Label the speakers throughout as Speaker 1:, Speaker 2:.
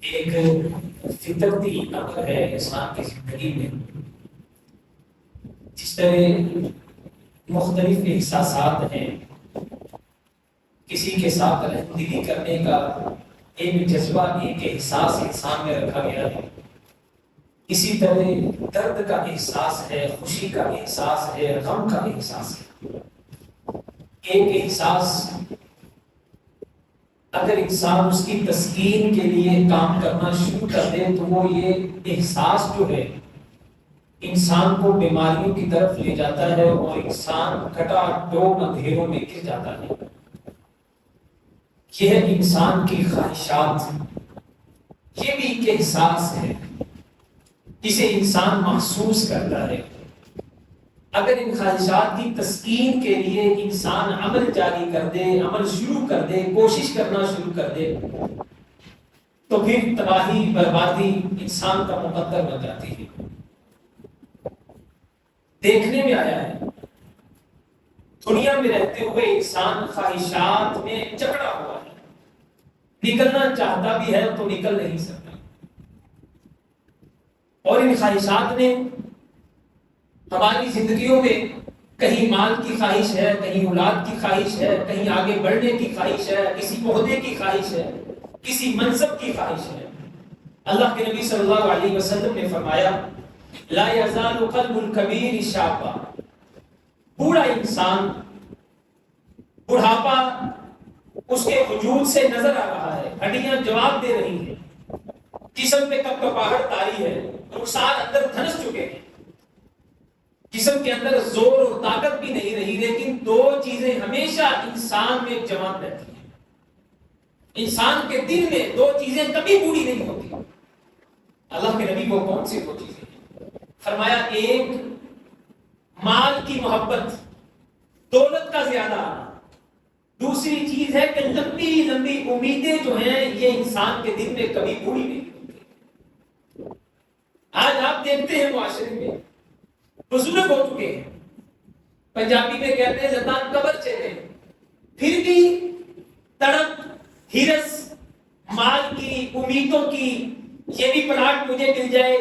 Speaker 1: ایک فطرتی امر ہے انسان کی زندگی میں. جس طرح مختلف احساسات ہیں، کسی کے ساتھ رحمدلی کرنے کا ایک جذبہ، ایک احساس انسان میں رکھا گیا ہے. اسی طرح درد کا احساس ہے، خوشی کا احساس ہے، غم کا احساس ہے. ایک احساس اگر انسان اس کی تسکین کے لیے کام کرنا شروع کر دے تو وہ یہ احساس جو ہے انسان کو بیماریوں کی طرف لے جاتا ہے اور انسان کھٹا ٹوپ اندھیروں میں گر جاتا ہے. یہ ہے انسان کی خواہشات. یہ بھی ایک احساس ہے جسے انسان محسوس کرتا ہے. اگر ان خواہشات کی تسکین کے لیے انسان عمل جاری کر دے، عمل شروع کر دے، کوشش کرنا شروع کر دے تو پھر تباہی بربادی انسان کا مقدر بن جاتی ہے. دیکھنے میں آیا ہے دنیا میں رہتے ہوئے انسان خواہشات میں جکڑا ہوا ہے. نکلنا چاہتا بھی ہے تو نکل نہیں سکتا. اور ان خواہشات نے ہماری زندگیوں میں کہیں مال کی خواہش ہے، کہیں اولاد کی خواہش ہے، کہیں آگے بڑھنے کی خواہش ہے، کسی عہدے کی خواہش ہے، کسی منصب کی خواہش ہے. اللہ کے نبی صلی اللہ علیہ وسلم نے فرمایا لا یزال قلب الکبیر شابا. بوڑھا انسان، بڑھاپا اس کے وجود سے نظر آ رہا ہے، ہڈیاں جواب دے رہی ہیں، جسم پہ کپکپاہٹ طاری ہے، رخسار اندر دھنس چکے ہیں، جسم کے اندر زور اور طاقت بھی نہیں رہی. لیکن دو چیزیں ہمیشہ انسان میں جمع رہتی ہیں. انسان کے دل میں دو چیزیں کبھی پوری نہیں ہوتی. اللہ کے نبی کو کون سی دو چیزیں ہیں؟ فرمایا ایک مال کی محبت، دولت کا زیادہ آنا. دوسری چیز ہے کہ لمبی لمبی امیدیں جو ہیں یہ انسان کے دل میں کبھی پوری نہیں ہوتی. آج آپ دیکھتے ہیں معاشرے میں بزرگ ہو چکے ہیں، پنجابی میں کہتے ہیں زندان قبر چلے، پھر بھی تڑپ، ہرس، مال کی، امیدوں کی، یہ بھی پلاٹ مجھے مل جائے،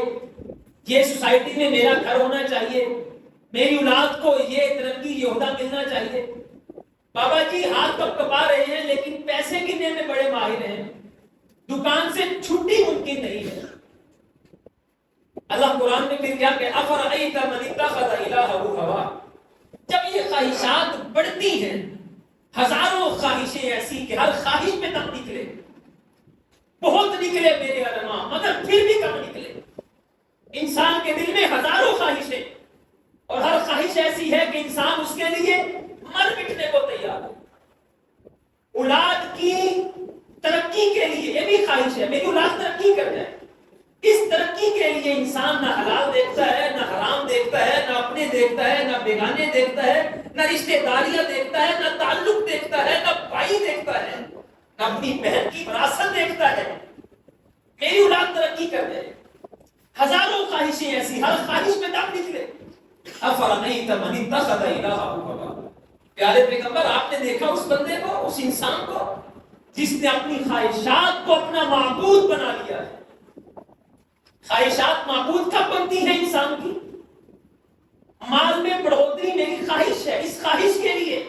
Speaker 1: یہ سوسائٹی میں میرا گھر ہونا چاہیے، میری اولاد کو یہ ترقی، یہ عہدہ ملنا چاہیے. بابا جی ہاتھ کپکپا رہے ہیں لیکن پیسے گننے میں بڑے ماہر ہیں. دکان سے چھٹی ممکن نہیں ہے. اللہ قرآن میں پھر کیا کہ افرأیت من اتخذ الہہ ہوا. جب یہ خواہشات بڑھتی ہیں، ہزاروں خواہشیں ایسی کہ ہر خواہش میں کم نکلے، بہت نکلے میرے علماء مگر پھر بھی کم نکلے. انسان کے دل میں ہزاروں خواہشیں اور ہر خواہش ایسی ہے کہ انسان اس کے لیے مر مٹنے کو تیار ہو. اولاد کی ترقی کے لیے یہ بھی خواہش ہے میری اولاد ترقی کر جائے. اس ترقی کے لیے انسان نہ حلال دیکھتا ہے، نہ حرام دیکھتا ہے، نہ اپنے دیکھتا ہے، نہ بیگانے دیکھتا ہے، نہ رشتہ داریاں دیکھتا ہے، نہ تعلق دیکھتا ہے، نہ بھائی دیکھتا ہے، نہ اپنی بہن کی وراثت دیکھتا ہے. میری اولاد ترقی کر جائے. ہزاروں خواہشیں ایسی، ہر خواہش میں دم نکلے. افرأیت من اتخذ الہہ ہوا. پیارے پیغمبر آپ نے دیکھا اس بندے کو، اس انسان کو جس نے اپنی خواہشات کو اپنا معبود بنا لیا ہے. خواہشات معبود کب بنتی ہیں انسان کی؟ مال میں بڑھوتری میری خواہش ہے، اس خواہش کے لیے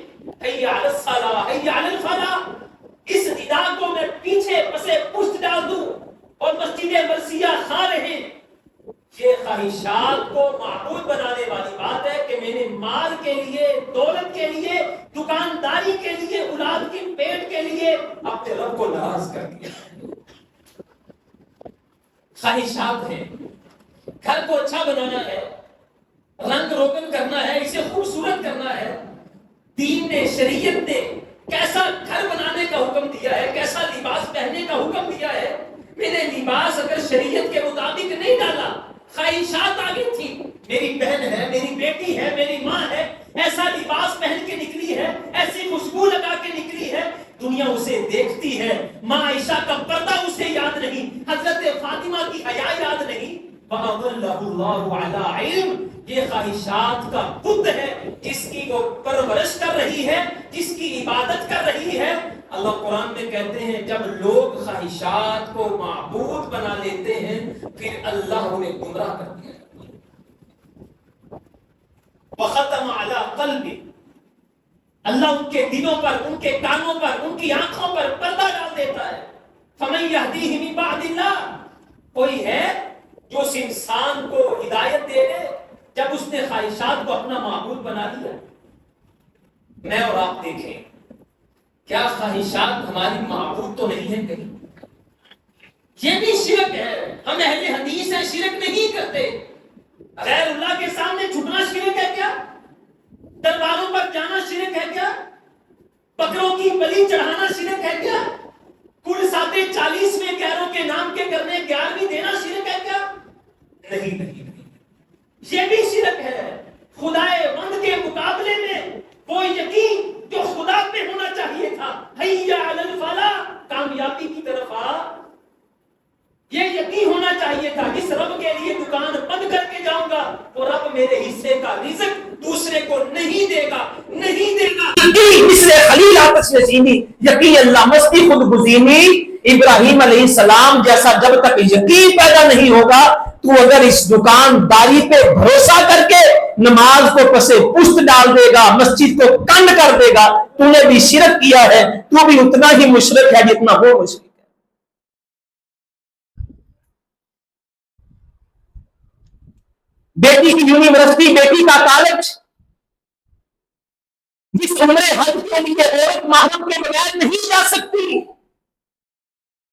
Speaker 1: حی علی الصلاۃ حی علی الفلاح، اس ندا کو میں پیچھے پسے پشت ڈال دوں اور مسجد مرثیہ کھا رہے. یہ خواہشات کو معبود بنانے والی بات ہے کہ میں نے مال کے لیے، دولت کے لیے، دکانداری کے لیے، اولاد کی پیٹ کے لیے اپنے رب کو ناراض کر دیا. خواہشات ہیں. گھر کو اچھا بنانا ہے، رنگ روگن کرنا ہے، اسے خوبصورت کرنا ہے. دین نے، شریعت نے کیسا گھر بنانے کا حکم دیا ہے، کیسا لباس پہننے کا حکم دیا ہے. میں نے لباس اگر شریعت کے مطابق نہیں ڈالا، خواہشات آ گئی تھی. میری بہن ہے، میری بیٹی ہے، میری ماں ہے، ایسا لباس پہن کے نکلی ہے، ایسی خوشبو لگا کے نکلی ہے، دنیا اسے دیکھتی ہے. ماں عائشہ کا پردہ اسے یاد نہیں، حضرت فاطمہ کی حیا یاد نہیں. وَأَضَلَّهُ اللَّهُ عَلَىٰ عِلْمٍ. یہ خواہشات کا بت ہے جس کی وہ پرورش کر رہی ہے، جس کی عبادت کر رہی ہے. اللہ قرآن میں کہتے ہیں جب لوگ خواہشات کو معبود بنا لیتے ہیں پھر اللہ انہیں گمراہ کر دیا وختم علی قلبہ، اللہ ان کے دلوں پر، ان کے کانوں پر، ان کی آنکھوں پر پردہ ڈال دیتا ہے. فمن یہدیہ من بعد اللہ، کوئی ہے جو اس انسان کو ہدایت دے دے جب اس نے خواہشات کو اپنا معبود بنا لیا. میں اور آپ دیکھیں کیا خواہشات ہماری معبود تو نہیں ہے کہیں؟ یہ بھی شرک ہے. ہم اہل حدیث ہیں، شرک نہیں کرتے. غیر اللہ کے سامنے جھکنا شرک ہے کیا؟ درباروں پر جانا شرک ہے کیا؟ بکروں کی بلی چڑھانا شرک ہے کیا؟ کل ساتے 40ویں گیاروں کے نام کے کرنے 11ویں دینا شرک ہے کیا؟ نہیں. یہ بھی شرک ہے. خدائے بند کے مقابلے میں وہ یقین جو خدا پہ ہونا چاہیے تھا، حیا علی الفلاح، کامیابی کی طرف آ، یہ یقین ہونا چاہیے تھا جس رب کے لیے دکان بند کر کے جاؤں گا وہ رب میرے حصے کا رزق دوسرے کو نہیں دے گا.
Speaker 2: مثل خلیل آتش نشینی، یقین اللہ مستی خود گزینی. ابراہیم علیہ السلام جیسا جب تک یقین پیدا نہیں ہوگا، تو اگر اس دکانداری پہ بھروسہ کر کے نماز کو پسے پشت ڈال دے گا، مسجد کو کنڈ کر دے گا، تو نے بھی شرک کیا ہے. تو بھی اتنا ہی مشرک ہے جتنا وہ مشرک. بیٹی کی یونیورسٹی، بیٹی کا کالج، جس عمر حج کے لیے عورت محرم کے بغیر نہیں جا سکتی،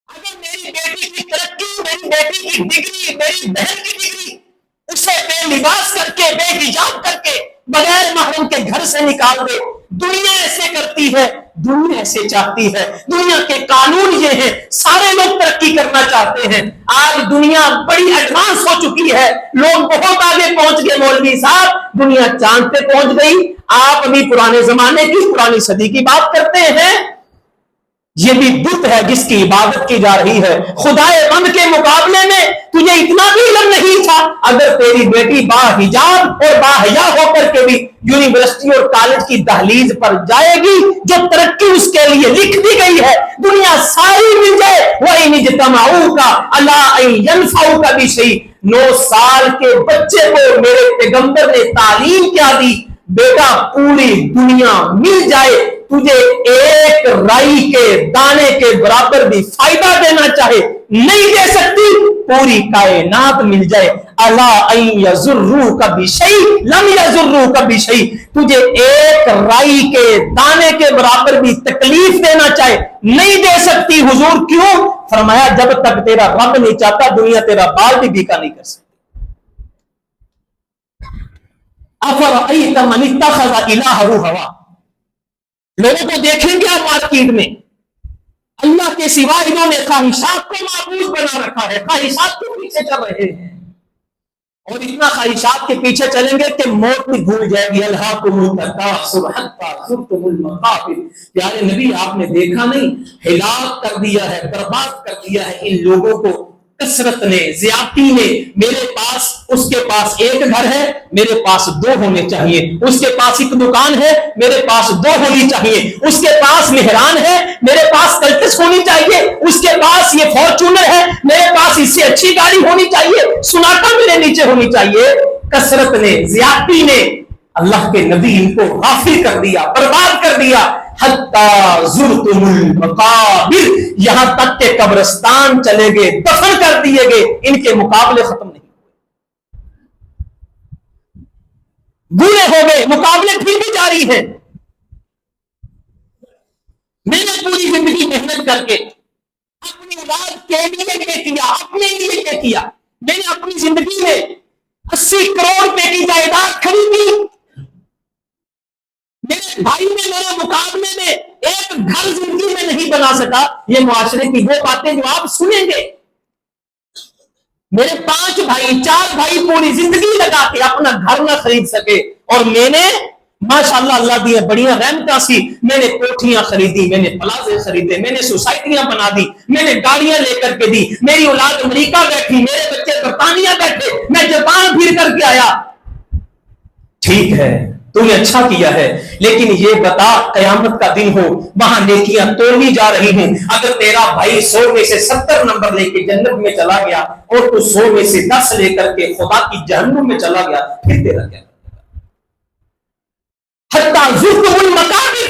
Speaker 2: اگر میری بیٹی کی ترقی، میری بیٹی کی ڈگری، میری بہن کی ڈگری اسے بے لباس کر کے، بے حجاب کر کے، بغیر محرم کے گھر سے نکال دے. دنیا ایسے کرتی ہے، دنیا ایسے چاہتی ہے. دنیا کے قانون یہ ہیں، سارے لوگ ترقی کرنا چاہتے ہیں. آج دنیا بڑی ایڈوانس ہو چکی ہے، لوگ بہت آگے پہنچ گئے. مولوی صاحب دنیا چاند پہ پہنچ گئی، آپ ابھی پرانے زمانے کی، پرانی صدی کی بات کرتے ہیں. یہ بھی بت ہے جس کی عبادت کی جا رہی ہے. خدائے بند کے مقابلے میں تجھے اتنا بھی علم نہیں تھا. اگر تیری بیٹی با حجاب اور باحیا ہو کر کے بھی یونیورسٹی اور کالج کی دہلیز پر جائے گی، جو ترقی اس کے لیے لکھ دی گئی ہے، دنیا ساری مل جائے، وَإِنِ اجْتَمَعُوا عَلَىٰ أَن يَنفَعُوكَ بِشَيْءٍ. 9 سال کے بچے کو میرے پیغمبر نے تعلیم کیا دی؟ بیٹا پوری دنیا مل جائے، تجھے ایک رائی کے دانے کے برابر بھی فائدہ دینا چاہے نہیں دے سکتی. پوری کائنات مل جائے، الا ان یضروک بشیء لم یضروک بشیء، تجھے ایک رائی کے دانے کے برابر بھی تکلیف دینا چاہے نہیں دے سکتی. حضور کیوں؟ فرمایا جب تک تیرا رب نہیں چاہتا دنیا تیرا بال بھی بھیکا نہیں کر سکتی. افرأیت من اتخذ الہہ ہوا، لوگوں کو دیکھیں گے آپ مارکیٹ میں اللہ کے سوا انہوں نے خواہشات کو معبود بنا رکھا ہے، خواہشات کے پیچھے چل رہے ہیں، اور اتنا خواہشات کے پیچھے چلیں گے کہ موت بھی بھول جائے گی. الہاکم التکاثر حتی زرتم المقابر. پیارے نبی آپ نے دیکھا نہیں، ہلاک کر دیا ہے، برباد کر دیا ہے ان لوگوں کو کثرت نے، زیادتی نے. میرے پاس، اس کے پاس ایک گھر ہے، میرے پاس 2 ہونے چاہیے. اس کے پاس ایک دکان ہے، میرے پاس 2 ہونی چاہیے. اس کے پاس مہران ہے، میرے پاس کلٹس ہونی چاہیے. اس کے پاس یہ فارچونر ہے، میرے پاس اس سے اچھی گاڑی ہونی چاہیے. سناٹا میرے نیچے ہونی چاہیے. کثرت نے، زیادتی نے اللہ کے نبی ان کو غافل کر دیا، برباد کر دیا. حتی زرتم المقابر، یہاں تک کہ قبرستان چلے گئے، دفن کر دیے گئے، ان کے مقابلے ختم نہیں بوڑھے ہو گئے، مقابلے پھر بھی جاری ہیں. میں نے پوری زندگی محنت کر کے اپنی اولاد کے لیے یہ کیا، اپنے لیے یہ کیا. میں نے اپنی زندگی میں 80 کروڑ روپے کی جائیداد خریدی. میرے بھائی نے میرے مقابلے میں ایک گھر زندگی میں نہیں بنا سکا. یہ معاشرے کی وہ باتیں جو آپ سنیں گے. میرے 5 بھائی 4 بھائی پوری زندگی لگا کے اپنا گھر نہ خرید سکے، اور میں نے ماشاءاللہ اللہ دی بڑیاں رحمتاں سی، میں نے کوٹھیاں خریدی، میں نے پلازے خریدے، میں نے سوسائٹیاں بنا دی، میں نے گاڑیاں لے کر کے دی. میری اولاد امریکہ بیٹھی، میرے بچے برطانیہ بیٹھے، میں جاپان پھر کر کے آیا. ٹھیک ہے، تو نے اچھا کیا ہے، لیکن یہ بتا قیامت کا دن ہو، وہاں نیکیاں توڑی جا رہی ہیں، اگر تیرا بھائی 100 میں سے 70 نمبر لے کے جنت میں چلا گیا اور تو 100 میں سے 10 لے کر کے خدا کی جہنم میں چلا گیا، پھر تیرا کیا؟ حتیٰ زرتم المقابر،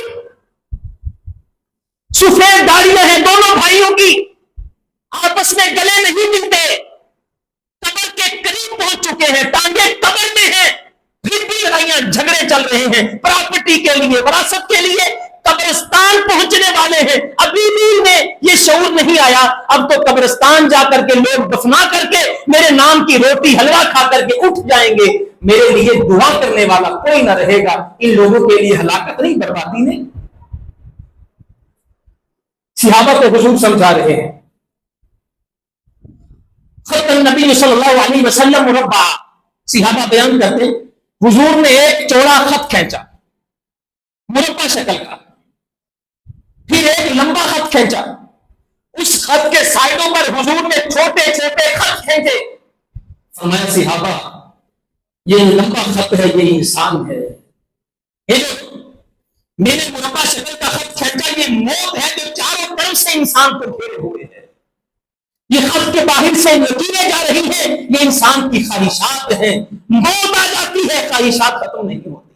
Speaker 2: سفید داڑیاں ہیں دونوں بھائیوں کی، آپس میں گلے نہیں ملتے، قبر کے قریب پہنچ چکے ہیں، ٹانگیں قبر میں ہیں، پھر بھی لڑائیاں جھگڑے چل رہے ہیں پراپرٹی کے لیے، وراثت کے لیے، قبرستان پہنچنے والے ہیں، ابھی بھی انہیں یہ شعور نہیں آیا، اب تو قبرستان جا کر کے لوگ دفنا کر کے میرے نام کی روٹی حلوہ کھا کر کے اٹھ جائیں گے، میرے لیے دعا کرنے والا کوئی نہ رہے گا، ان لوگوں کے لیے ہلاکت نہیں، بربادی نہیں۔ صحابہ کو حضور سمجھا رہے ہیں، خط النبی صلی اللہ علیہ وسلم مربع، صحابہ بیان کرتے ہیں حضور نے ایک چوڑا خط کھینچا مربع شکل کا، پھر ایک لمبا خط کھینچا، اس خط کے سائڈوں پر حضور نے چھوٹے چھوٹے خط کھینچے، فرمایا صحابہ یہ لمبا خط ہے، یہ انسان ہے، یہ میں نے مربع شکل کا خط کھینچا، یہ موت ہے جو چاروں طرف سے انسان کو گھیرے ہوئے ہے، یہ خط کے باہر سے لکیریں جا رہی ہیں، یہ انسان کی خواہشات ہیں، موت آ جاتی ہے خواہشات ختم نہیں ہوتی،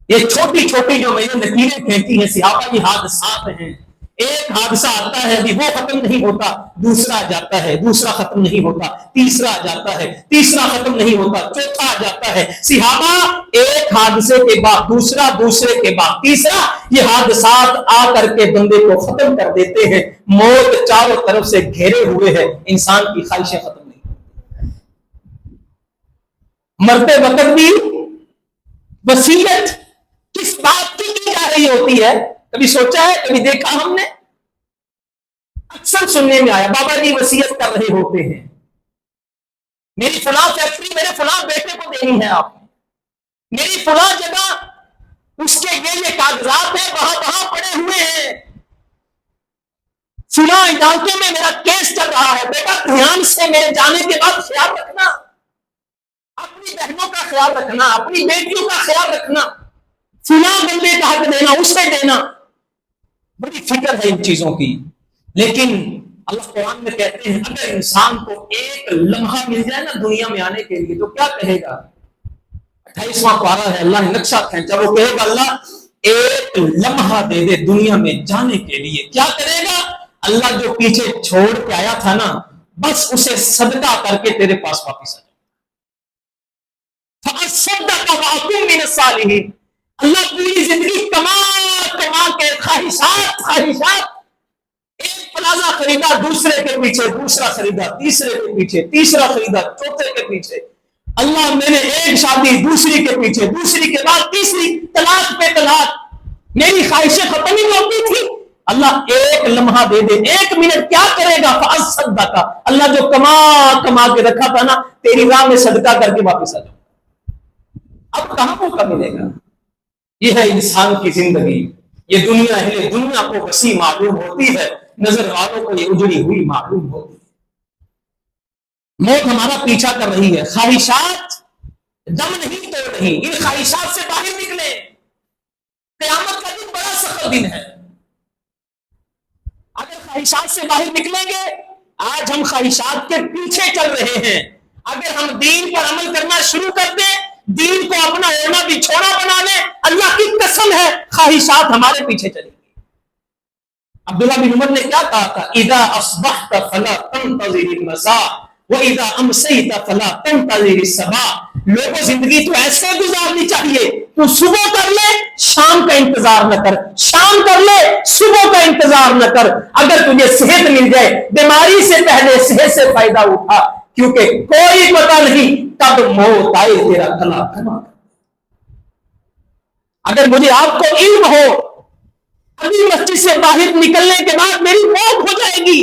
Speaker 2: یہ چھوٹی چھوٹی جو میں نے لکیریں کھینچی ہیں صحابہ یہ حادثات ہیں، ایک حادثہ آتا ہے ابھی وہ ختم نہیں ہوتا، دوسرا آ جاتا ہے، دوسرا ختم نہیں ہوتا، تیسرا آ جاتا ہے، تیسرا ختم نہیں ہوتا، چوتھا آ جاتا ہے، صحابہ ایک حادثے کے بعد دوسرا، دوسرے کے بعد تیسرا، یہ حادثات آ کر کے بندے کو ختم کر دیتے ہیں، موت چاروں طرف سے گھیرے ہوئے ہے، انسان کی خواہشیں ختم نہیں ہوتی، مرتے وقت بھی وصیت کس بات کی جا رہی ہوتی ہے، کبھی سوچا ہے، کبھی دیکھا ہم نے؟ اکثر سننے میں آیا بابا جی وصیت کر رہے ہوتے ہیں، میری فلاں فیکٹری میرے فلاں بیٹے کو دینی ہے آپ نے، میری فلاں جگہ اس کے یہ کاغذات ہیں وہاں پڑے ہوئے ہیں، فلاں عدالتوں میں میرا کیس چل رہا ہے، بیٹا دھیان سے میرے جانے کے بعد خیال رکھنا، اپنی بہنوں کا خیال رکھنا، اپنی بیٹیوں کا خیال رکھنا، فلاں بندے کا حق دینا، اسے دینا، بڑی فکر ہے ان چیزوں کی، لیکن اللہ قرآن میں کہتے ہیں اگر انسان کو ایک لمحہ مل جائے نا دنیا میں آنے کے لیے تو کیا کہے گا؟ 28واں پارہ ہے، اللہ نے نقشہ کھینچا، وہ کہے گا اللہ ایک لمحہ دے دے دنیا میں جانے کے لیے، کیا کرے گا؟ اللہ جو پیچھے چھوڑ کے آیا تھا نا بس اسے صدقہ کر کے تیرے پاس واپس آ جائے، فَأَصَّدَّقَ وَأَكُن مِّنَ الصَّالِحِينَ، اللہ پوری زندگی کما کے خواہشات، ایک پلازا خریدا دوسرے کے پیچھے، دوسرا خریدا تیسرے کے پیچھے، تیسرا خریدا چوتھے کے پیچھے، اللہ میں نے ایک شادی دوسری کے پیچھے، دوسری کے بعد تیسری، طلاق پہ طلاق، میری خواہشیں ختم ہی ہوتی تھی، اللہ ایک لمحہ دے دے، ایک منٹ کیا کرے گا؟ فَأَصَّدَّقَ، اللہ جو کما کے رکھا تھا نا تیری راہ میں صدقہ کر کے واپس آ جاؤ، اب کہاں موقع ملے گا؟ یہ ہے انسان کی زندگی، یہ دنیا ہے، دنیا کو وسیع معلوم ہوتی ہے، نظر والوں کو یہ اجڑی ہوئی معلوم ہوتی ہے، موت ہمارا پیچھا کر رہی ہے، خواہشات دم نہیں توڑ رہی، ان خواہشات سے باہر نکلے، قیامت کا دن بڑا سخت دن ہے، اگر خواہشات سے باہر نکلیں گے، آج ہم خواہشات کے پیچھے چل رہے ہیں، اگر ہم دین پر عمل کرنا شروع کر دیں، دین کو اپنا ہونا بچھونا بنا لیں، اللہ کی قسم ہے خواہشات ہمارے پیچھے چلیں گی۔ عبداللہ بن عمر نے کیا کہا تھا؟ اذا اصبحت فلا تنتظر المساء واذا امسيت فلا تنتظر الصباح، لوگوں زندگی تو ایسے گزارنی چاہیے، تو صبح کر لے شام کا انتظار نہ کر، شام کر لے صبح کا انتظار نہ کر، اگر تجھے صحت مل جائے بیماری سے پہلے صحت سے فائدہ اٹھا، کیونکہ کوئی پتہ نہیں کب موت آئے تیرا گلا کھما۔ اگر مجھے آپ کو علم ہو ابھی مسجد سے باہر نکلنے کے بعد میری موت ہو جائے گی،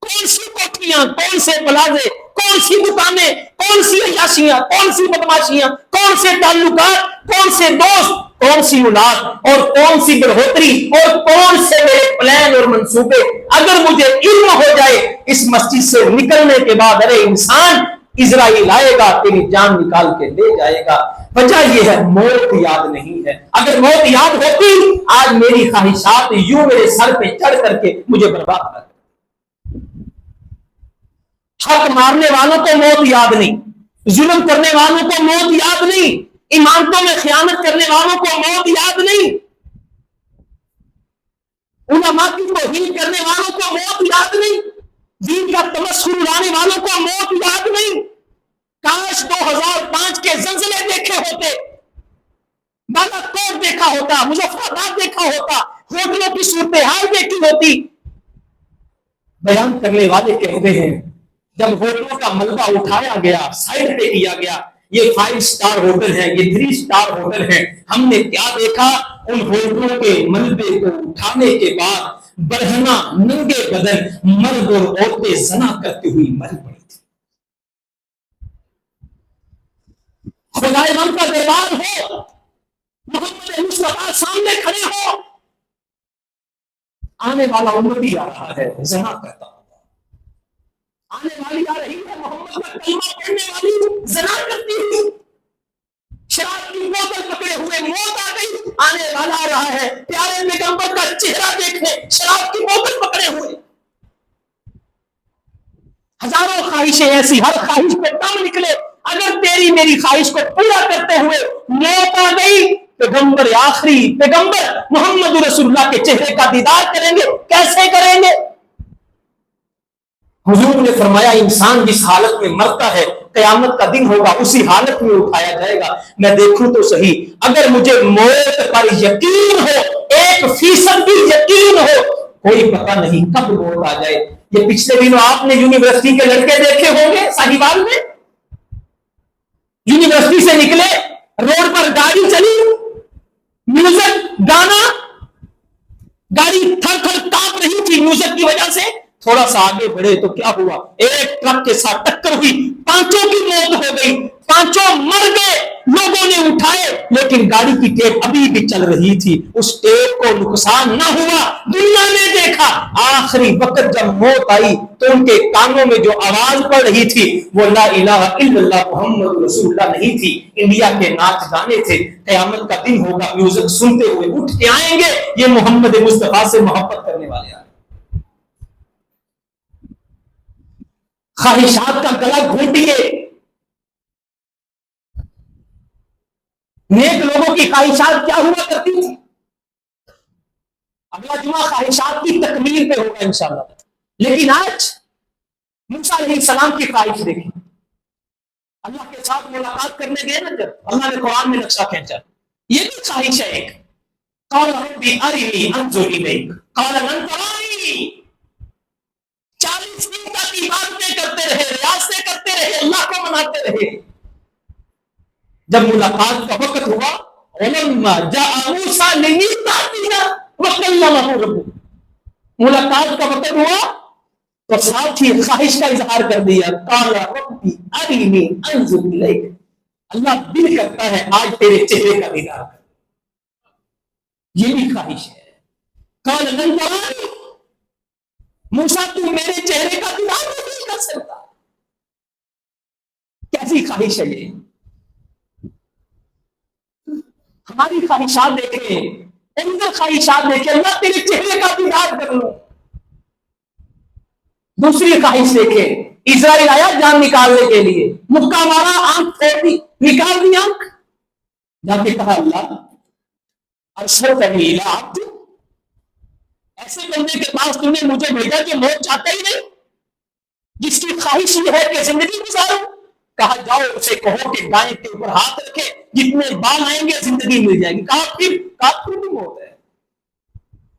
Speaker 2: کون سی کوٹھیاں، کون سے پلازے، کون سی دکانیں، کون سی عیاشیاں، کون سی بدماشیاں، کون سے تعلقات، کون سے دوست، کون سی اولاد اور کون سی بڑھوتری اور کون سے میرے پلان اور منصوبے، اگر مجھے علم ہو جائے اس مسجد سے نکلنے کے بعد، ارے انسان اسرائیل آئے گا تیری جان نکال کے لے جائے گا. وجہ یہ ہے موت یاد نہیں ہے. اگر موت یاد ہوتی آج میری خواہشات یوں میرے سر پہ چڑھ کر کے مجھے برباد کر. حق مارنے والوں کو موت یاد نہیں, ظلم کرنے والوں کو موت یاد نہیں, ایمانتوں میں خیانت کرنے والوں کو موت یاد نہیں, علماء کی توہین کرنے والوں کو موت یاد نہیں, دین کا تمسخر اڑانے والوں کو موت یاد نہیں. کاش 2005 کے زلزلے دیکھے ہوتے, بالا کوٹ دیکھا ہوتا, مظفر آباد دیکھا ہوتا, ہوٹلوں کی صورتحال دیکھی ہوتی. بیان کرنے والے کہتے ہیں جب ہوٹلوں کا ملبہ اٹھایا گیا, سائڈ پہ کیا گیا, یہ 5 سٹار ہوٹل ہے, یہ 3 سٹار ہوٹل ہے, ہم نے کیا دیکھا, ان ہوٹلوں کے ملبے کو اٹھانے کے بعد برہنہ ننگے بدن مرد اور عورتیں زنا کرتی ہوئی مر پڑی تھی. خدائے غم کا دربار ہو, محمد مصطفیٰ سامنے کھڑے ہو, آنے والا امتی آ رہا ہے زنا کرتا ہوا, آنے والی آ رہی ہے محمد کا کلمہ پڑھنے والی زنا کرتی ہوئی, شراب کی بوتل پکڑے ہوئے موت آ گئی, آنے والا آ رہا ہے پیارے پیغمبر کا چہرہ دیکھنے شراب کی بوتل پکڑے ہوئے. ہزاروں خواہشیں ایسی, ہر خواہش پہ دم نکلے, اگر تیری میری خواہش کو پورا کرتے ہوئے موت آ گئی, پیغمبر آخری پیغمبر محمد رسول اللہ کے چہرے کا دیدار کریں گے, کیسے کریں گے؟ حضور نے فرمایا انسان جس حالت میں مرتا ہے قیامت کا دن ہوگا اسی حالت میں اٹھایا جائے گا. میں دیکھوں تو صحیح, اگر مجھے موت پر یقین ہو, 1% بھی یقین ہو, کوئی پتہ نہیں کب موت آ جائے. یہ پچھلے دنوں آپ نے یونیورسٹی کے لڑکے دیکھے ہوں گے ساہیوال میں, یونیورسٹی سے نکلے, روڈ پر گاڑی چلی, میوزک گانا, گاڑی تھر تھر کانپ رہی تھی میوزک کی وجہ سے, تھوڑا سا آگے بڑھے تو کیا ہوا, ایک ٹرک کے ساتھ ٹکر ہوئی, 5 کی موت ہو گئی, 5 مر گئے, لوگوں نے اٹھائے لیکن گاڑی کی ٹیپ ابھی بھی چل رہی تھی, اس ٹیپ کو نقصان نہ ہوا. دنیا نے دیکھا, آخری وقت جب موت آئی تو ان کے کانوں میں جو آواز پڑ رہی تھی وہ لا الہ الا اللہ محمد رسول اللہ نہیں تھی, انڈیا کے ناچ گانے تھے. قیامت کا دن ہوگا, میوزک سنتے ہوئے اٹھ کے آئیں گے, یہ محمد مصطفیٰ سے محبت کرنے والے آئے. خواہشات کا گلا گھونٹیے. نیک لوگوں کی خواہشات کیا ہوا کرتی تھی؟ اگلا جمعہ خواہشات کی تکمیل پہ ہوگا انشاءاللہ. لیکن آج موسیٰ علیہ السلام کی خواہش دیکھیں, اللہ کے ساتھ ملاقات کرنے گئے نا, جب اللہ نے قرآن میں نقشہ کھینچا, یہ بھی خواہش ہے ایک. قال ربی ارنی انظر الیک قال لن ترانی, 40 دن تک عبادتیں کرتے رہے, ریاضتیں کرتے رہے, اللہ کو مناتے رہے. جب ملاقات کا وقت ہوا, وَلَمَّا جَاءَ مُوسَىٰ لِمِيقَاتِنَا وَكَلَّمَهُ رَبُّهُ, ملاقات کا وقت ہوا تو ساتھ ہی خواہش کا اظہار کر دیا, قَالَ رَبِّ أَرِنِي أَنظُرْ إِلَيْكَ, اللہ دل کرتا ہے آج تیرے چہرے کا دیدار کر. یہ بھی خواہش ہے. قَالَ لَن تَرَانِي, موسیٰ تو میرے چہرے کا دیدار نہیں کر سکتا. کیسی خواہش ہے یہ؟ ہماری خواہشات دیکھیں, اندر خواہشات دیکھیں, اللہ تیرے چہرے کا دیدار کر لوں. دوسری خواہش دیکھیں, اسرائیل آیا جان نکالنے کے لیے, مکہ مارا, آنکھ پھوڑ دی, نکال دی آنکھ, جا کے کہا اللہ ارسلتنی الی عبد, ایسے بندے کے پاس تم نے مجھے بھیجا کہ موت چاہتا ہی نہیں, جس کی خواہش یہ ہے کہ زندگی گزاروں. کہا جاؤ اسے کہو کہ گائے کے اوپر ہاتھ رکھے, جتنے بال آئیں گے زندگی مل جائے گی. کہا پھر بھی موت ہے.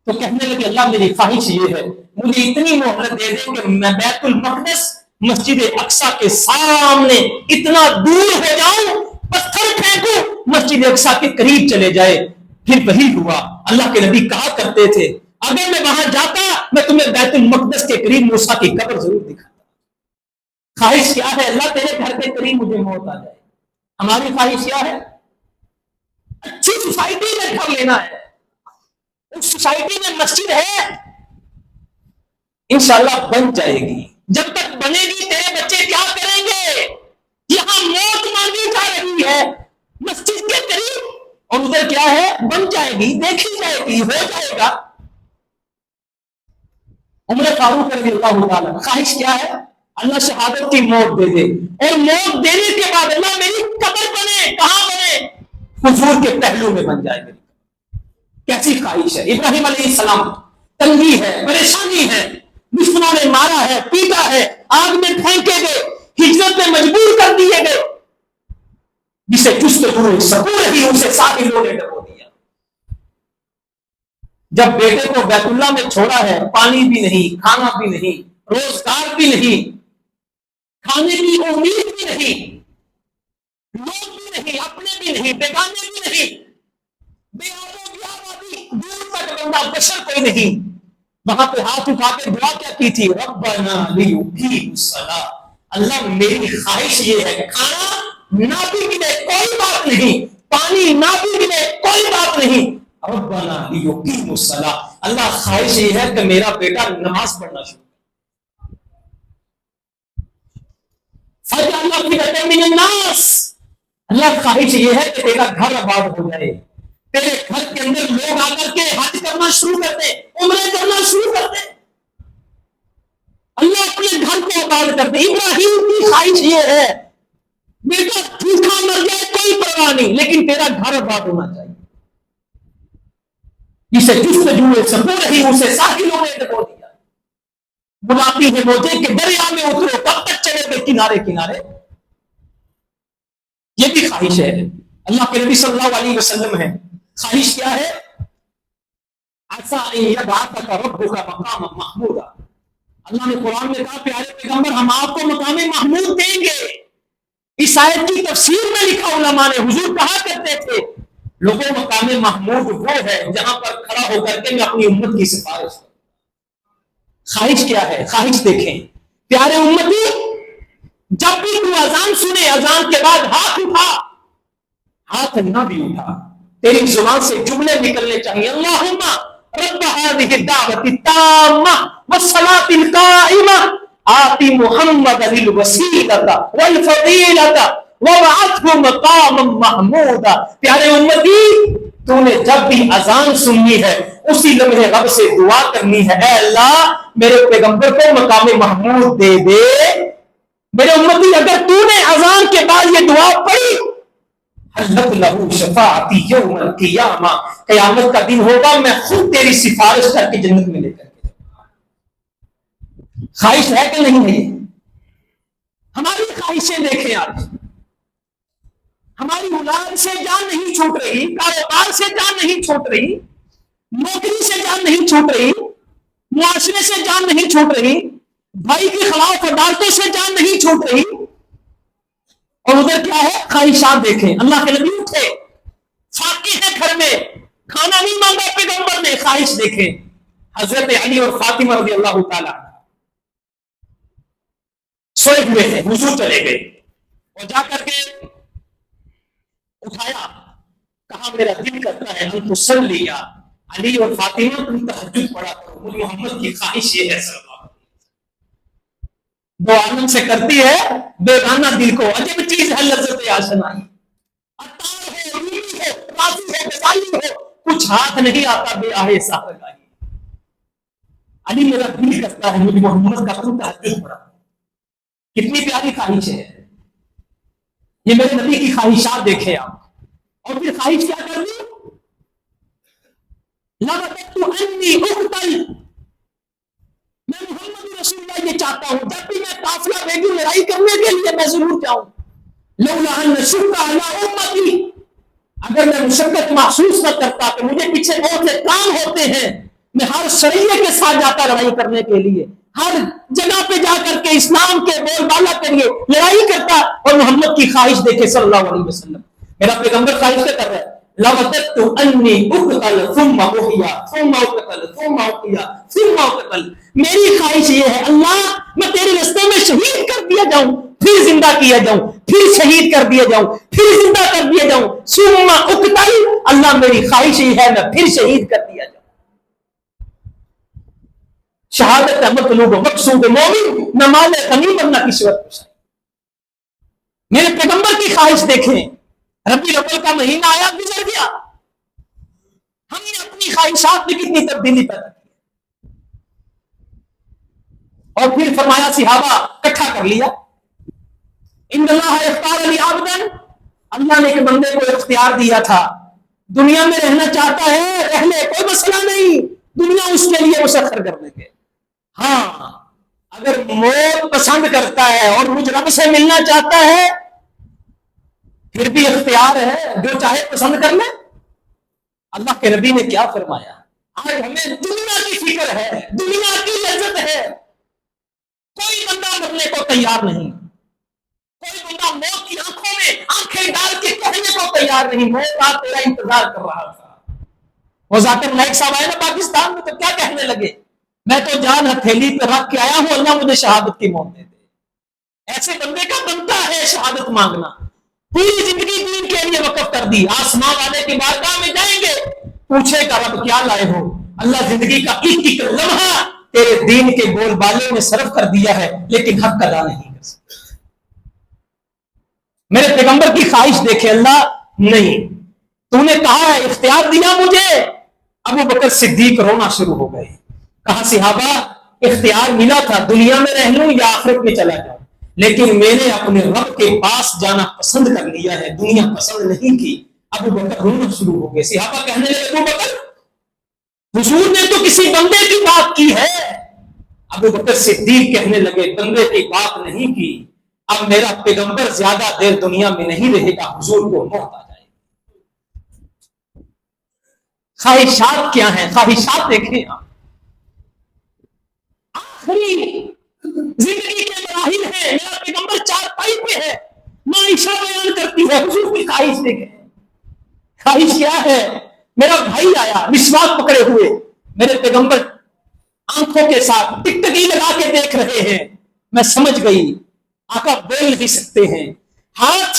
Speaker 2: تو کہنے لگے اللہ میری خواہش یہ ہے, مجھے اتنی مہلت دے دیں کہ میں بیت المقدس مسجد اقصی کے سامنے اتنا دور ہو جاؤں, پتھر پھینکوں, مسجد اقصی کے قریب چلے جائے. پھر وہی ہوا. اللہ کے نبی کہا کرتے تھے اگر میں وہاں جاتا میں تمہیں بیت المقدس کے قریب موسیٰ کی قبر ضرور دکھاتا. خواہش کیا ہے؟ اللہ تیرے گھر کے قریب مجھے موت آ جائے. ہماری خواہش کیا ہے؟ اچھی سوسائٹی میں گھر لینا ہے, اس سوسائٹی میں مسجد ہے, انشاءاللہ بن جائے گی. جب تک بنے گی تیرے بچے کیا کریں گے؟ یہاں موت مانگی جا رہی ہے مسجد کے قریب، اور ادھر کیا ہے؟ بن جائے گی، دیکھی جائے گی، ہو جائے گا۔ عمر فاروق رضی اللہ تعالیٰ خواہش کیا ہے؟ اللہ شہادت کی موت دے دے، اور موت دینے کے بعد اللہ میری قبر بنے، کہاں بنے؟ حضور کے پہلو میں بن جائے گی۔ کیسی خواہش ہے! ابراہیم علیہ السلام، تنگی ہے، پریشانی ہے، دشمنوں نے مارا ہے، پیٹا ہے، آگ میں پھینکے گئے، ہجرت میں مجبور کر دیے گئے، جسے جستجو سکو رہی اسے ساحلوں نے ڈبو دیا۔ جب بیٹے کو بیت اللہ میں چھوڑا ہے، پانی بھی نہیں، کھانا بھی نہیں، روزگار بھی نہیں، کھانے کی امید بھی نہیں، لوگ بھی نہیں، اپنے بھی نہیں، بیگانے بھی نہیں، بے آب و گیا دور تک بندہ بشر کوئی نہیں، وہاں پہ ہاتھ اٹھا کے دعا کیا کی تھی؟ ربنا لیقیموا الصلاۃ، اللہ میری خواہش یہ ہے، کھانا نہ بھی ملے کوئی بات نہیں، پانی نہ بھی ملے کوئی بات نہیں، ربنا لیقیموا الصلاۃ، اللہ خواہش یہ ہے کہ میرا بیٹا نماز پڑھنا شروع فَجْعَلْ أَفْئِدَةً مِنَ النَّاسِ، اللہ خواہش یہ ہے کہ تیرا گھر آباد ہو جائے، تیرے گھر کے اندر لوگ آ کر کے حج کرنا شروع کر دیں، عمرے کرنا شروع کر دیں، اللہ اپنے گھر کو آباد کر دے۔ ابراہیم کی خواہش یہ ہے، بیٹا بھوکا مر جائے کوئی پرواہ نہیں، لیکن تیرا گھر آباد ہونا چاہیے۔ جسے جستجو سکو رہی اسے ساحلوں نے ڈبو دیا۔ بلاتی ہے موجے کہ دریا میں اترو، کب تک چلے گے کنارے کنارے؟ یہ بھی خواہش ہے، اللہ کے نبی صلی اللہ علیہ وسلم ہے، خواہش کیا ہے؟ عَسَىٰ أَن يَبْعَثَكَ رَبُّكَ مَقَامًا مَحْمُودًا، اللہ نے قرآن میں کہا پیارے پیغمبر ہم آپ کو مقام محمود دیں گے۔ اس آیت کی تفسیر میں لکھا علماء نے، حضور کہا کرتے تھے لوگوں مقام محمود وہ ہے جہاں پر کھڑا ہو کر کے میں اپنی امت کی سفارش کروں۔ خواہش کیا ہے؟ خواہش دیکھیں پیارے امتی، جب بھی تو اذان سنے، اذان کے بعد ہاتھ اٹھا، ہاتھ نہ بھی اٹھا، تیری زبان سے جملے نکلنے چاہیے، اللہم رب هذه الدعوة التامة والصلاة القائمة آت محمدا الوسیلة والفضیلة وابعثه مقاما محمودا۔ پیارے امتی، تو نے جب بھی اذان سننی ہے اسی لمحے رب سے دعا کرنی ہے، اے اللہ میرے پیغمبر کو مقام محمود دے دے۔ میرے امتی، اگر تو نے اذان کے بعد یہ دعا پڑھی، حلت لہو شفاعتی یوم القیامہ، قیامت کا دن ہوگا میں خود تیری سفارش کر کے جنت میں لے کر کے۔ خواہش ہے کہ نہیں ہے؟ یہ ہماری خواہشیں دیکھیں آج، ہماری اولاد سے جان نہیں چھوٹ رہی، کاروبار سے جان نہیں چھوٹ رہی، نوکری سے جان نہیں چھوٹ رہی، معاشرے سے جان نہیں چھوٹ رہی، بھائی کے خلاف عدالتوں سے جان نہیں چھوٹ رہی، اور ادھر کیا ہے؟ خواہشات دیکھیں۔ اللہ کے نبی اٹھے، فاقے ہیں گھر میں، کھانا نہیں مانگا پیغمبر نے، خواہش دیکھیں۔ حضرت علی اور فاطمہ رضی اللہ تعالیٰ سوئے ہوئے ہیں، حضور چلے گئے اور جا کر کے اٹھایا، کہا میرا دل کرتا ہے ہم تصلی یا علی اور فاطمہ تم تہجد پڑھا کرو، مجھے محمد کی خواہش یہ ہے۔ صلی اللہ علیہ وسلم دو عالم سے کرتی ہے بیگانہ دل کو، عجب چیز ہے لذت آشنائی، عطار ہو، رومی ہو، راضی ہو، بسائی ہو، کچھ ہاتھ نہیں آتا بے آہے سہر گائی۔ علی میرا دل کرتا ہے مجھے محمد کا تم تہجد پڑھا۔ کتنی پیاری خواہش ہے یہ، میرے نبی کی خواہشات دیکھیں آپ۔ اور پھر خواہش کیا کر دی؟ لَوَدَدتُّ أَنِّي أُقْتَلْ، میں محمد رسول اللہ یہ چاہتا ہوں جب بھی میں قافلہ بھیجوں لڑائی کرنے کے لیے میں ضرور جاؤں۔ لولا ان نشق علی امتی، اگر میں مشقت محسوس نہ کرتا کہ مجھے پیچھے بہت سے کام ہوتے ہیں، میں ہر شریعہ کے ساتھ جاتا لڑائی کرنے کے لیے، ہر جگہ پہ جا کر کے اسلام کے بول بالا کے لیے لڑائی کرتا۔ اور محمد کی خواہش دیکھے صلی اللہ علیہ وسلم، میرا پیغمبر خواہش کیا کر رہا ہے؟ لَوَدَدتُّ أَنِّي أُقْتَلْ ثُمَّ أُحْيَا ثُمَّ أُقْتَلْ ثُمَّ أُحْيَا ثُمَّ أُقْتَلْ، میری خواہش یہ ہے اللہ میں تیرے راستے میں شہید کر دیا جاؤں، پھر زندہ کیا جاؤں، پھر شہید کر دیا جاؤں، پھر زندہ کر دیا جاؤں، ثُمَّ أُقْتَلْ، اللہ میری خواہش یہ ہے میں پھر شہید کر دیا جاؤں۔ شہادت کا مطلوب مقصود مومن نہ مال غنیمت نہ کسی وقت۔ میرے پیغمبر کی خواہش دیکھیں، ربیع الاول کا مہینہ آیا، گزر گیا، ہم نے اپنی خواہشات میں کتنی تبدیلی پیدا کی، اور پھر فرمایا صحابہ اکٹھا کر لیا، ان اللہ اختار علی عبدن، اللہ نے ایک بندے کو اختیار دیا تھا، دنیا میں رہنا چاہتا ہے رہ لے، کوئی مسئلہ نہیں، دنیا اس کے لیے مسخر کر دیں گے، ہاں اگر موت پسند کرتا ہے اور مجھ رب سے ملنا چاہتا ہے پھر بھی اختیار ہے، جو چاہے پسند کر لے۔ اللہ کے نبی نے کیا فرمایا؟ آج ہمیں دنیا کی فکر ہے، دنیا کی لذت ہے، کوئی بندہ مرنے کو تیار نہیں، کوئی بندہ موت کی آنکھوں میں آنکھیں ڈال کے کہنے کو تیار نہیں، موت آج تیرا انتظار کر رہا تھا۔ وہ ذاکر نائک صاحب آئے نا پاکستان میں تو کیا کہنے لگے؟ میں تو جان ہتھیلی پہ رکھ کے آیا ہوں، اللہ مجھے شہادت کی موت دے دے۔ ایسے بندے کا بنتا ہے شہادت مانگنا، پوری زندگی دین کے لیے وقف کر دی، آسمان والے کی بارگاہ میں جائیں گے، پوچھے گا رب کیا لائے ہو؟ اللہ زندگی کا ایک ایک لمحہ تیرے دین کے بول بالے میں صرف کر دیا ہے، لیکن حق ادا نہیں کر سکتا۔ میرے پیغمبر کی خواہش دیکھے اللہ، نہیں تو نے کہا ہے اختیار دیا مجھے، ابو بکر صدیق رونا شروع ہو گئے، کہا صحابہ اختیار ملا تھا دنیا میں رہ لوں یا آخرت میں چلا جاؤں، لیکن میں نے اپنے رب کے پاس جانا پسند کر لیا ہے، دنیا پسند نہیں کی۔ ابو بکر رونا شروع ہو گئے، صحابہ کہنے لگے ابو بکر حضور نے تو کسی بندے کی بات کی ہے۔ ابو بکر صدیق کہنے لگے بندے کی بات نہیں کی، اب میرا پیغمبر زیادہ دیر دنیا میں نہیں رہے گا، حضور کو موت آ جائے گی۔ خواہشات کیا ہیں؟ خواہشات دیکھیں آپ، آخری زندگی کے مراحل ہیں، میرا پیغمبر چارپائی پہ ہے، معائشہ بیان کرتی ہے، حضور کی خواہش دیکھیں، خواہش کیا ہے؟ میرا بھائی آیا مسواک پکڑے ہوئے، میرے پیغمبر آنکھوں کے ساتھ ٹکٹکی لگا کے دیکھ رہے ہیں، میں سمجھ گئی آقا بول نہیں سکتے ہیں، ہاتھ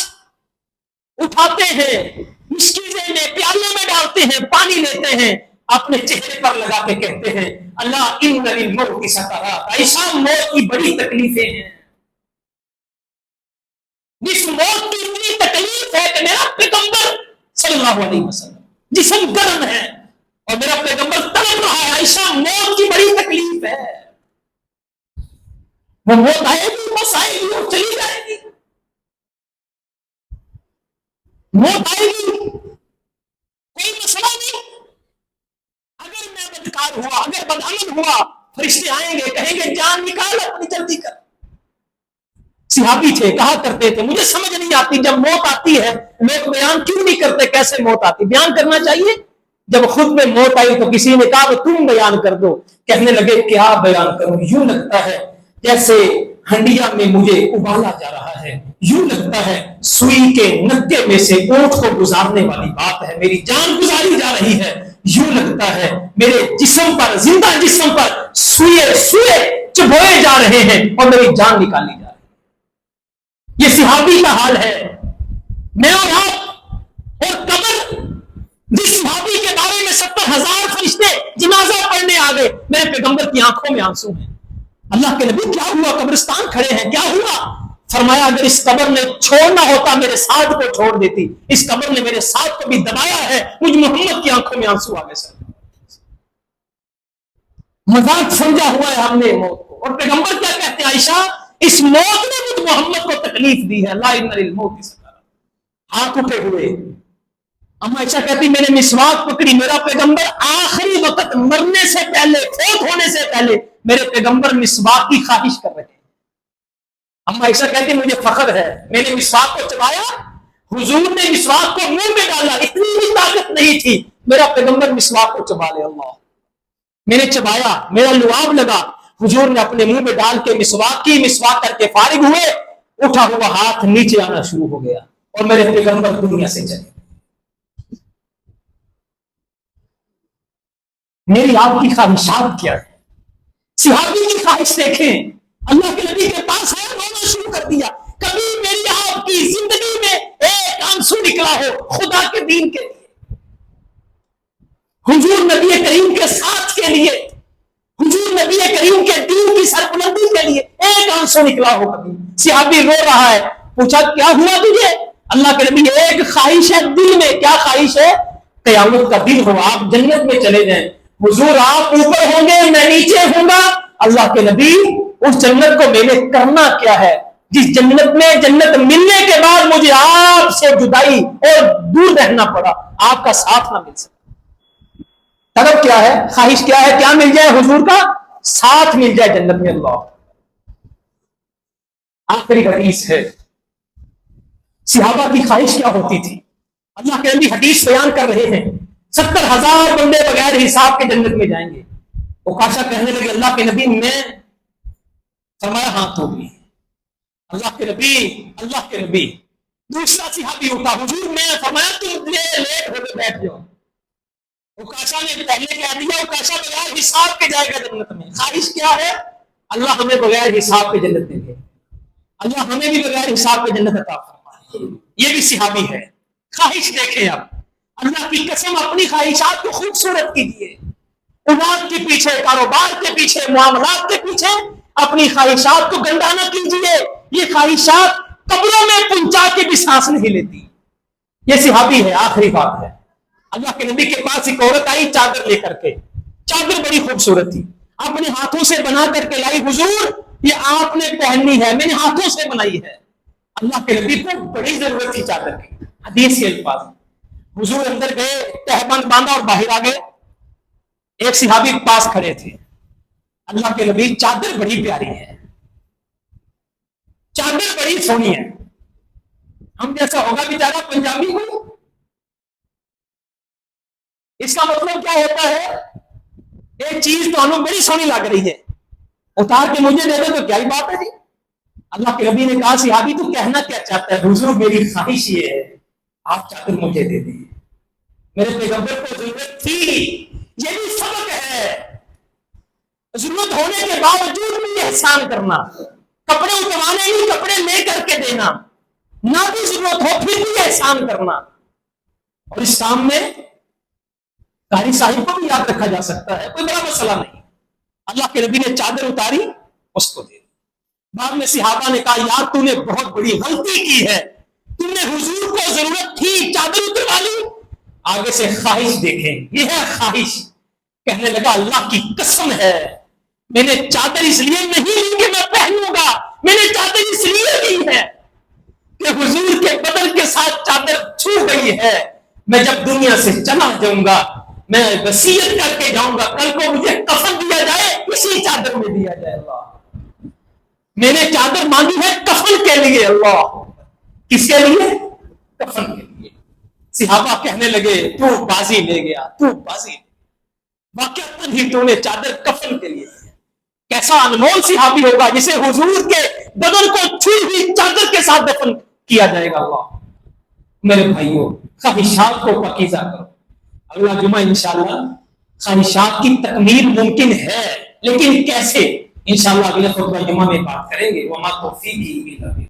Speaker 2: اٹھاتے ہیں، مشکیزیں میں پیالے میں ڈالتے ہیں، پانی لیتے ہیں، اپنے چہرے پر لگا کے کہتے ہیں اللہ ان للموت سکرات، ایسا موت کی بڑی تکلیفیں ہیں، جس موت کی اتنی تکلیف ہے کہ میرا پیغمبر صلی اللہ علیہ وسلم جسم گرم ہے اور میرا پیغمبر تڑپ رہا ہے، ایسا موت کی بڑی تکلیف ہے، وہ موت آئے گی بس آئے گی اور چلی جائے گی، موت آئے گی کوئی مسئلہ نہیں، اگر میں بدکار ہوا، اگر بدعمل ہوا، فرشتے آئیں گے کہیں گے جان نکال اپنی جلدی کر۔ صحابی تھے کہا کرتے تھے مجھے سمجھ نہیں آتی جب موت آتی ہے لوگ بیان کیوں نہیں کرتے کیسے موت آتی، بیان کرنا چاہیے، جب خود میں موت آئی تو کسی نے کہا تم بیان کر دو، کہنے لگے کیا بیان کروں، یوں لگتا ہے جیسے ہنڈیا میں مجھے ابالا جا رہا ہے، یوں لگتا ہے سوئی کے نکے میں سے اونٹ کو گزارنے والی بات ہے، میری جان گزاری جا رہی ہے، یوں لگتا ہے میرے جسم پر، زندہ جسم پر سوئے چبھوئے جا رہے ہیں اور میری جان نکالی جا رہی ہے۔ یہ صحابی کا حال ہے، میں اور آپ اور قبر، جس صحابی کے بارے میں 70,000 فرشتے جنازہ پڑھنے آ گئے، میرے پیغمبر کی آنکھوں میں آنسو ہیں، اللہ کے نبی کیا ہوا، قبرستان کھڑے ہیں، کیا ہوا؟ فرمایا اگر اس قبر نے چھوڑنا ہوتا میرے ساتھ کو چھوڑ دیتی، اس قبر نے میرے ساتھ کو بھی دبایا ہے، مجھ محمد کی آنکھوں میں آنسو آ گئے، سر مذاق سمجھا ہوا ہے ہم نے موت کو، اور پیغمبر کیا کہتے ہیں عائشہ اس موت نے مجھ محمد کو تکلیف دی ہے، لا ان للموت سکرات، ہاتھ اٹھے ہوئے، اما عائشہ کہتی میں نے مسواک پکڑی، میرا پیغمبر آخری وقت مرنے سے پہلے، فوت ہونے سے پہلے میرے پیغمبر مسواک کی خواہش کر رہے ہیں، اما عائشہ کہتی مجھے فخر ہے میں نے مسواک کو چبایا، حضور نے مسواک کو منہ میں ڈالا، اتنی بھی طاقت نہیں تھی میرا پیغمبر مسواک کو چبا لے، اللہ میں نے چبایا، میرا لعاب لگا، حضور نے اپنے منہ میں ڈال کے مسواک کی، مسواک کر کے فارغ ہوئے، اٹھا ہوا ہاتھ نیچے آنا شروع ہو گیا اور میرے پیغمبر دنیا سے چلے۔ میری آپ کی خواہشات کیا ہے؟ صحابی کی خواہش دیکھیں، اللہ کے نبی کے پاس ہے، رونا شروع کر دیا، کبھی میری آپ کی زندگی میں ایک آنسو نکلا ہو خدا کے دین کے لیے، حضور نبی کریم کے ساتھ کے لیے، حضور نبی کریم کے دین کی سربلندی کے لیے ایک آنسو نکلا ہو کبھی؟ صحابی رو رہا ہے، پوچھا کیا ہوا تجھے؟ اللہ کے نبی ایک خواہش ہے دل میں. کیا خواہش ہے؟ قیامت کا دن ہو, آپ جنت میں چلے جائیں. حضور آپ اوپر ہوں گے میں نیچے ہوں گا. اللہ کے نبی اس جنت کو میں نے کرنا کیا ہے جس جنت میں جنت ملنے کے بعد مجھے آپ سے جدائی اور دور رہنا پڑا, آپ کا ساتھ نہ مل سکا. طلب کیا ہے, خواہش کیا ہے, کیا مل جائے؟ حضور کا ساتھ مل جائے جنت میں. اللہ آخری حدیث ہے صحابہ کی خواہش کیا ہوتی تھی. اللہ کے نبی حدیث بیان کر رہے ہیں 70,000 بندے بغیر حساب کے جنت میں جائیں گے. اوکاشا کہنے لگے اللہ کے نبی میں, فرمایا ہاتھ ہو گئی. اللہ کے نبی دوسرا صحابی اٹھا, حضور میں, فرمایا تم لیٹ ہو کے بیٹھ جاؤ. اوکاشا نے پہلے کہہ دیا اوکاشا بغیر حساب کے جائے گا جنت میں. خواہش کیا ہے؟ اللہ ہمیں بغیر حساب کے جنت دے دے, اللہ ہمیں بھی بغیر حساب کے جنت عطا فرمائے. یہ بھی صحابی ہے. خواہش دیکھیں آپ, اللہ کی قسم اپنی خواہشات کو خوبصورت کیجیے. اولاد کے پیچھے, کاروبار کے پیچھے, معاملات کے پیچھے اپنی خواہشات کو گندا نہ کیجیے. یہ خواہشات قبروں میں پہنچا کے بھی سانس نہیں لیتی. یہ صحابی ہے. آخری بات ہے, اللہ کے نبی کے پاس ایک عورت آئی چادر لے کر کے. چادر بڑی خوبصورت تھی, اپنے ہاتھوں سے بنا کر کے لائی. حضور یہ آپ نے پہننی ہے, میں نے ہاتھوں سے بنائی ہے. اللہ کے نبی کو بڑی ضرورت تھی چادر کی. حدیث کے الفاظ, حضور اندر گئے, تہبند باندھا اور باہر آ گئے. ایک صحابی پاس کھڑے تھے. اللہ کے نبی چادر بڑی پیاری ہے, چادر بڑی سونی ہے. ہم جیسا ہوگا بیچارہ پنجابی کو, اس کا مطلب کیا ہوتا ہے؟ ایک چیز تو ہمیں بڑی سونی لگ رہی ہے, اتار کے مجھے دے دو تو کیا ہی بات ہے جی. اللہ کے نبی نے کہا صحابی تو کہنا کیا چاہتا ہے؟ حضور میری خواہش یہ ہے آپ چادر مجھے دے دیں. میرے پیغمبر کو ضرورت تھی. یہ بھی سبق ہے, ضرورت ہونے کے باوجود بھی احسان کرنا. کپڑے اتروانے نہیں, کپڑے لے کر کے دینا. نہ بھی ضرورت ہو پھر بھی احسان کرنا. اور اس کام میں قاری صاحب کو بھی یاد رکھا جا سکتا ہے, کوئی بڑا مسئلہ نہیں. اللہ کے نبی نے چادر اتاری, اس کو دے دی. بعد میں صحابہ نے کہا یار تو نے بہت بڑی غلطی کی ہے, تم نے حضور کو ضرورت تھی چادر اتروا لی. آگے سے خواہش دیکھیں, یہ ہے خواہش. کہنے لگا اللہ کی قسم ہے میں نے چادر اس لیے نہیں لی کہ میں پہنوں گا, میں نے چادر اس لیے لی ہے کہ حضور کے بدن کے ساتھ چادر چھو گئی ہے. میں جب دنیا سے چلا جاؤں گا میں وصیت کر کے جاؤں گا, کل کو مجھے کفن دیا جائے اسی چادر میں دیا جائے. اللہ میں نے چادر مانگی ہے کفن کے لیے. اللہ کس کے لیے؟ کفن کے لیے. صحابہ کہنے لگے تو بازی لے گیا, تو بازی. واقعہ ہی تو نے چادر کفن کے لیے. کیسا انمول صحابی ہوگا جسے حضور کے بدن کو چھوئی ہوئی چادر کے ساتھ دفن کیا جائے گا. اللہ میرے بھائیوں خواہشات کو پاکیزہ کرو. اگلا جمعہ انشاءاللہ خواہشات کی تکمیل ممکن ہے لیکن کیسے, انشاءاللہ اگلے خطبہ جمعہ میں بات کریں گے. وما توفیقی الا باللہ.